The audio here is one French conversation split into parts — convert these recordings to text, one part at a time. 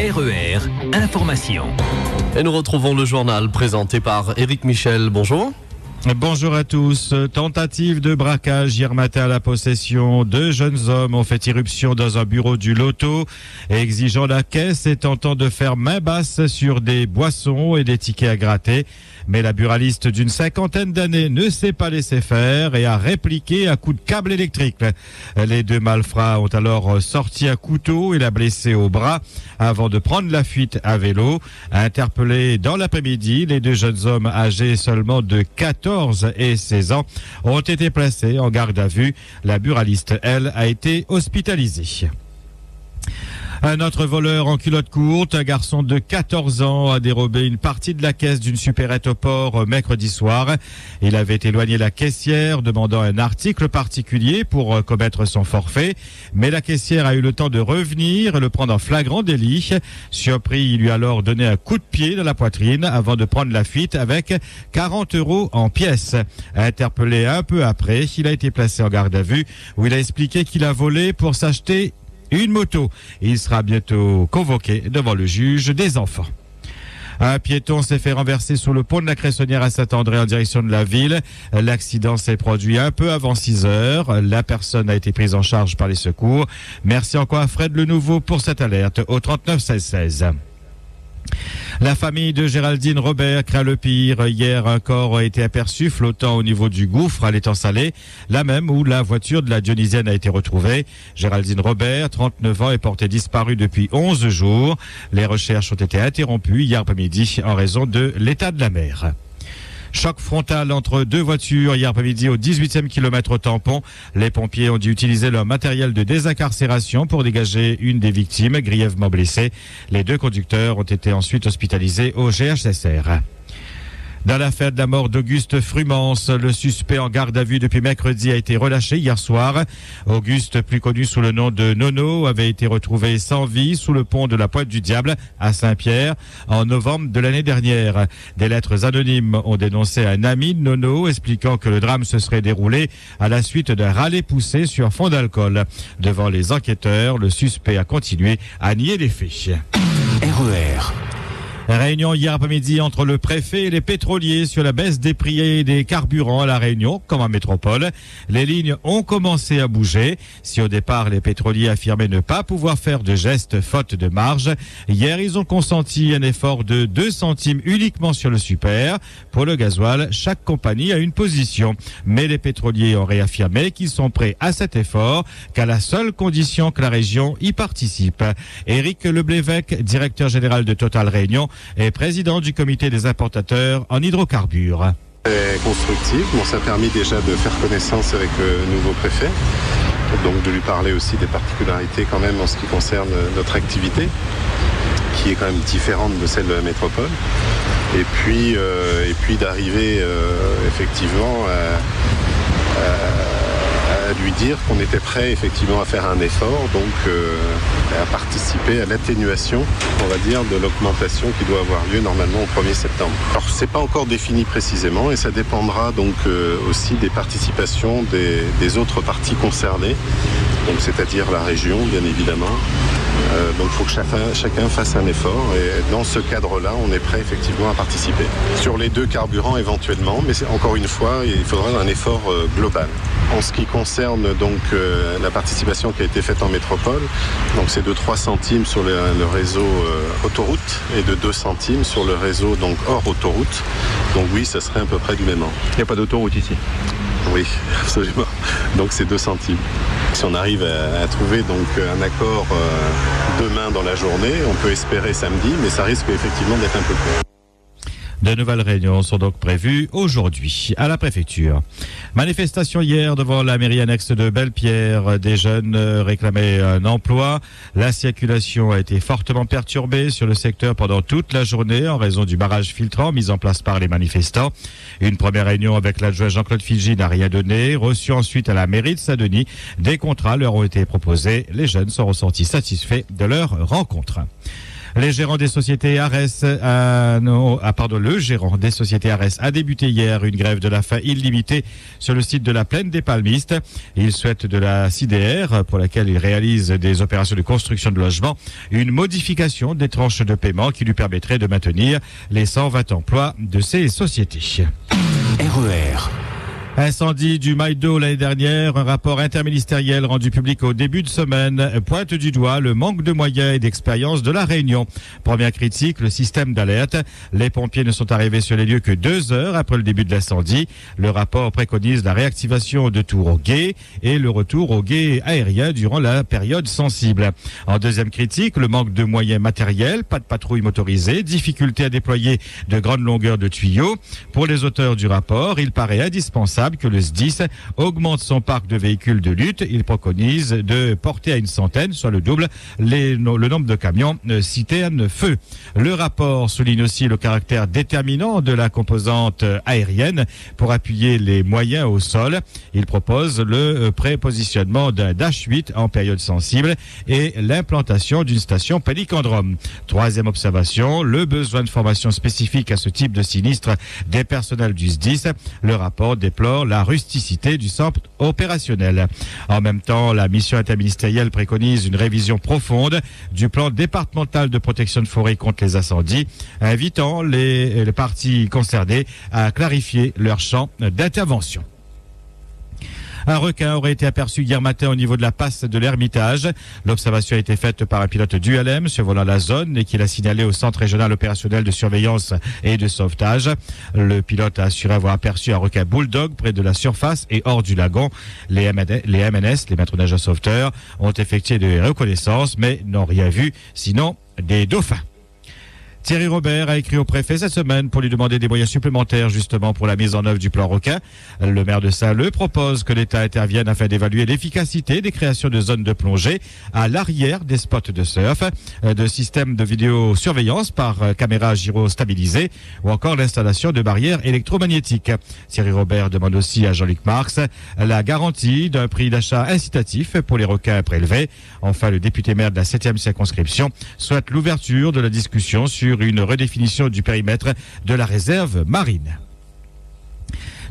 RER, information. Et nous retrouvons le journal présenté par Éric Michel. Bonjour. Bonjour à tous. Tentative de braquage hier matin à la possession. 2 jeunes hommes ont fait irruption dans un bureau du loto, exigeant la caisse et tentant de faire main basse sur des boissons et des tickets à gratter. Mais la buraliste d'une 50aine d'années ne s'est pas laissé faire et a répliqué à coups de câble électrique. Les 2 malfrats ont alors sorti un couteau et l'a blessée au bras avant de prendre la fuite à vélo. Interpellés dans l'après-midi, les 2 jeunes hommes âgés seulement de 14 et 16 ans ont été placés en garde à vue. La buraliste, elle, a été hospitalisée. Un autre voleur en culotte courte, un garçon de 14 ans, a dérobé une partie de la caisse d'une supérette au port mercredi soir. Il avait éloigné la caissière, demandant un article particulier pour commettre son forfait. Mais la caissière a eu le temps de revenir et le prendre en flagrant délit. Surpris, il lui a alors donné un coup de pied dans la poitrine avant de prendre la fuite avec 40 € en pièces. Interpellé un peu après, il a été placé en garde à vue où il a expliqué qu'il a volé pour s'acheter une moto. Il sera bientôt convoqué devant le juge des enfants. Un piéton s'est fait renverser sous le pont de la Cressonnière à Saint-André en direction de la ville. L'accident s'est produit un peu avant 6 heures. La personne a été prise en charge par les secours. Merci encore à Fred Lenouveau pour cette alerte au 39 16 16. La famille de Géraldine Robert craint le pire. Hier, un corps a été aperçu flottant au niveau du gouffre à l'étang salé, là même où la voiture de la Dionysienne a été retrouvée. Géraldine Robert, 39 ans, est portée disparue depuis 11 jours. Les recherches ont été interrompues hier après-midi en raison de l'état de la mer. Choc frontal entre 2 voitures hier après-midi au 18e kilomètre au tampon. Les pompiers ont dû utiliser leur matériel de désincarcération pour dégager une des victimes grièvement blessées. Les 2 conducteurs ont été ensuite hospitalisés au GHSR. Dans l'affaire de la mort d'Auguste Frumance, le suspect en garde à vue depuis mercredi a été relâché hier soir. Auguste, plus connu sous le nom de Nono, avait été retrouvé sans vie sous le pont de la Pointe du Diable à Saint-Pierre en novembre de l'année dernière. Des lettres anonymes ont dénoncé un ami de Nono expliquant que le drame se serait déroulé à la suite d'un râlet poussé sur fond d'alcool. Devant les enquêteurs, le suspect a continué à nier les faits. RER. Réunion hier après-midi entre le préfet et les pétroliers sur la baisse des prix des carburants à La Réunion, comme en métropole. Les lignes ont commencé à bouger. Si au départ, les pétroliers affirmaient ne pas pouvoir faire de gestes faute de marge, hier, ils ont consenti un effort de 2 centimes uniquement sur le super. Pour le gasoil, chaque compagnie a une position. Mais les pétroliers ont réaffirmé qu'ils sont prêts à cet effort, qu'à la seule condition que la région y participe. Éric Leblévesque, directeur général de Total Réunion, et président du comité des importateurs en hydrocarbures. C'est constructif. Ça a permis déjà de faire connaissance avec le nouveau préfet, donc de lui parler aussi des particularités quand même en ce qui concerne notre activité, qui est quand même différente de celle de la métropole. Et puis d'arriver effectivement à lui dire qu'on était prêt effectivement à faire un effort, donc à participer à l'atténuation, on va dire, de l'augmentation qui doit avoir lieu normalement au 1er septembre. Alors c'est pas encore défini précisément et ça dépendra donc aussi des participations des autres parties concernées, donc c'est-à-dire la région bien évidemment. Donc il faut que chacun fasse un effort et dans ce cadre-là, on est prêt effectivement à participer. Sur les 2 carburants éventuellement, mais encore une fois, il faudra un effort global. En ce qui concerne donc la participation qui a été faite en métropole, donc c'est de 3 centimes sur le réseau autoroute et de 2 centimes sur le réseau donc hors autoroute. Donc oui, ça serait à peu près du même ordre. Il n'y a pas d'autoroute ici? Oui, absolument. Donc c'est 2 centimes. Si on arrive à trouver donc un accord demain dans la journée, on peut espérer samedi, mais ça risque effectivement d'être un peu plus. De nouvelles réunions sont donc prévues aujourd'hui à la préfecture. Manifestation hier devant la mairie annexe de Belle-Pierre. Des jeunes réclamaient un emploi. La circulation a été fortement perturbée sur le secteur pendant toute la journée en raison du barrage filtrant mis en place par les manifestants. Une première réunion avec l'adjoint Jean-Claude Filgy n'a rien donné. Reçu ensuite à la mairie de Saint-Denis, des contrats leur ont été proposés. Les jeunes sont ressortis satisfaits de leur rencontre. Le gérant des sociétés Ares a débuté hier une grève de la faim illimitée sur le site de la Plaine des Palmistes. Il souhaite de la CIDR, pour laquelle il réalise des opérations de construction de logements, une modification des tranches de paiement qui lui permettrait de maintenir les 120 emplois de ces sociétés. RER. Incendie du Maïdo l'année dernière, un rapport interministériel rendu public au début de semaine pointe du doigt le manque de moyens et d'expérience de la Réunion. Première critique, le système d'alerte. Les pompiers ne sont arrivés sur les lieux que 2 heures après le début de l'incendie. Le rapport préconise la réactivation de tours au guet et le retour au guet aérien durant la période sensible. En deuxième critique, le manque de moyens matériels, pas de patrouille motorisée, difficulté à déployer de grandes longueurs de tuyaux. Pour les auteurs du rapport, il paraît indispensable que le SDIS augmente son parc de véhicules de lutte. Il préconise de porter à une centaine, soit le double, le nombre de camions citernes feu. Le rapport souligne aussi le caractère déterminant de la composante aérienne pour appuyer les moyens au sol. Il propose le prépositionnement d'un Dash 8 en période sensible et l'implantation d'une station pélicandrome. Troisième observation, le besoin de formation spécifique à ce type de sinistre des personnels du SDIS. Le rapport déplore la rusticité du centre opérationnel. En même temps, la mission interministérielle préconise une révision profonde du plan départemental de protection de forêt contre les incendies, invitant les parties concernées à clarifier leur champ d'intervention. Un requin aurait été aperçu hier matin au niveau de la passe de l'Ermitage. L'observation a été faite par un pilote d'ULM survolant la zone et qui l'a signalé au Centre régional opérationnel de surveillance et de sauvetage. Le pilote a assuré avoir aperçu un requin bulldog près de la surface et hors du lagon. Les MNS, les maîtres nageurs sauveteurs, ont effectué des reconnaissances mais n'ont rien vu, sinon des dauphins. Thierry Robert a écrit au préfet cette semaine pour lui demander des moyens supplémentaires justement pour la mise en œuvre du plan requin. Le maire de Saint-Leu propose que l'État intervienne afin d'évaluer l'efficacité des créations de zones de plongée à l'arrière des spots de surf, de systèmes de vidéosurveillance par caméra gyrostabilisée ou encore l'installation de barrières électromagnétiques. Thierry Robert demande aussi à Jean-Luc Marx la garantie d'un prix d'achat incitatif pour les requins prélevés. Enfin, le député maire de la 7e circonscription souhaite l'ouverture de la discussion sur une redéfinition du périmètre de la réserve marine.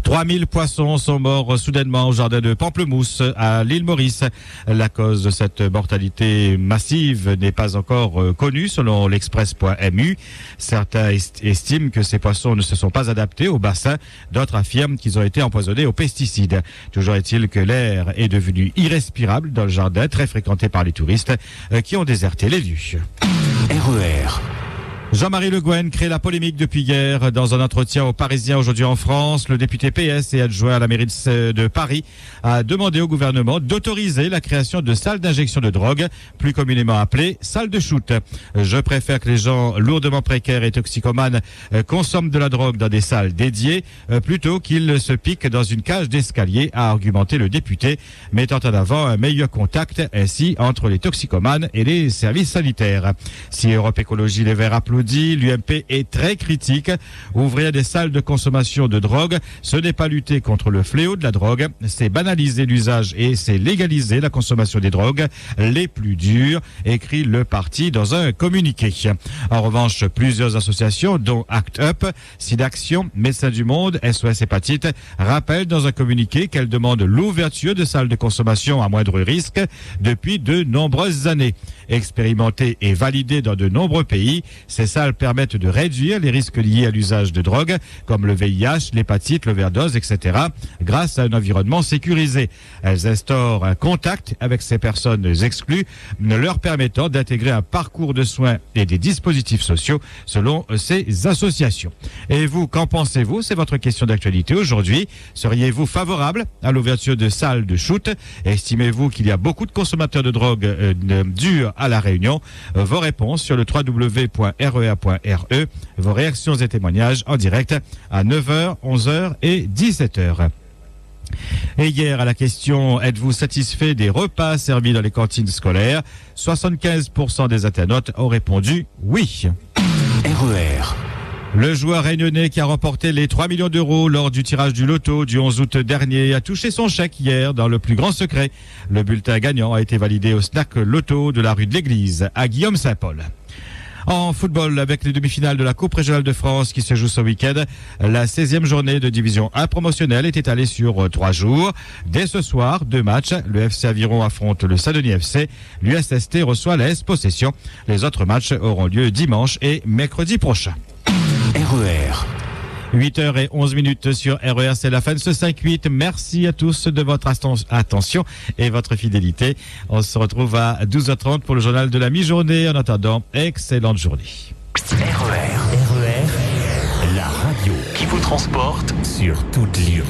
3000 poissons sont morts soudainement au jardin de Pamplemousse à l'île Maurice. La cause de cette mortalité massive n'est pas encore connue selon l'Express.mu. Certains estiment que ces poissons ne se sont pas adaptés au bassin. D'autres affirment qu'ils ont été empoisonnés aux pesticides. Toujours est-il que l'air est devenu irrespirable dans le jardin, très fréquenté par les touristes qui ont déserté les lieux. RER. Jean-Marie Le Guen crée la polémique depuis hier. Dans un entretien aux Parisiens aujourd'hui en France, le député PS et adjoint à la mairie de Paris a demandé au gouvernement d'autoriser la création de salles d'injection de drogue, plus communément appelées salles de shoot. Je préfère que les gens lourdement précaires et toxicomanes consomment de la drogue dans des salles dédiées plutôt qu'ils se piquent dans une cage d'escalier, a argumenté le député, mettant en avant un meilleur contact ainsi entre les toxicomanes et les services sanitaires. Si Europe Écologie Les Verts applaudit, l'UMP est très critique. Ouvrir des salles de consommation de drogue, ce n'est pas lutter contre le fléau de la drogue, c'est banaliser l'usage et c'est légaliser la consommation des drogues les plus dures, écrit le parti dans un communiqué. En revanche, plusieurs associations, dont Act Up, SIDAction, Médecins du Monde, SOS Hépatite, rappellent dans un communiqué qu'elles demandent l'ouverture de salles de consommation à moindre risque depuis de nombreuses années. Expérimentées et validées dans de nombreux pays, ces salles permettent de réduire les risques liés à l'usage de drogue, comme le VIH, l'hépatite, l'overdose, etc., grâce à un environnement sécurisé. Elles instaurent un contact avec ces personnes exclues, leur permettant d'intégrer un parcours de soins et des dispositifs sociaux selon ces associations. Et vous, qu'en pensez-vous? C'est votre question d'actualité aujourd'hui. Seriez-vous favorable à l'ouverture de salles de shoot? Estimez-vous qu'il y a beaucoup de consommateurs de drogue durs à La Réunion? Vos réponses sur le www.rea.re. Vos réactions et témoignages en direct à 9h, 11h et 17h. Et hier, à la question « Êtes-vous satisfait des repas servis dans les cantines scolaires ?» 75% des internautes ont répondu « Oui ». RER. Le joueur réunionnais qui a remporté les 3 millions d'euros lors du tirage du loto du 11 août dernier a touché son chèque hier dans le plus grand secret. Le bulletin gagnant a été validé au snack loto de la rue de l'Église à Guillaume Saint-Paul. En football, avec les demi-finales de la Coupe régionale de France qui se joue ce week-end, la 16e journée de division 1 promotionnelle est étalée sur 3 jours. Dès ce soir, 2 matchs. Le FC Aviron affronte le Saint-Denis FC. L'USST reçoit l'AS Possession. Les autres matchs auront lieu dimanche et mercredi prochain. RER. 8h11 sur RER, c'est la fin de ce 5-8. Merci à tous de votre attention et votre fidélité. On se retrouve à 12h30 pour le journal de la mi-journée. En attendant, excellente journée. RER, la radio qui vous transporte sur toute l'île.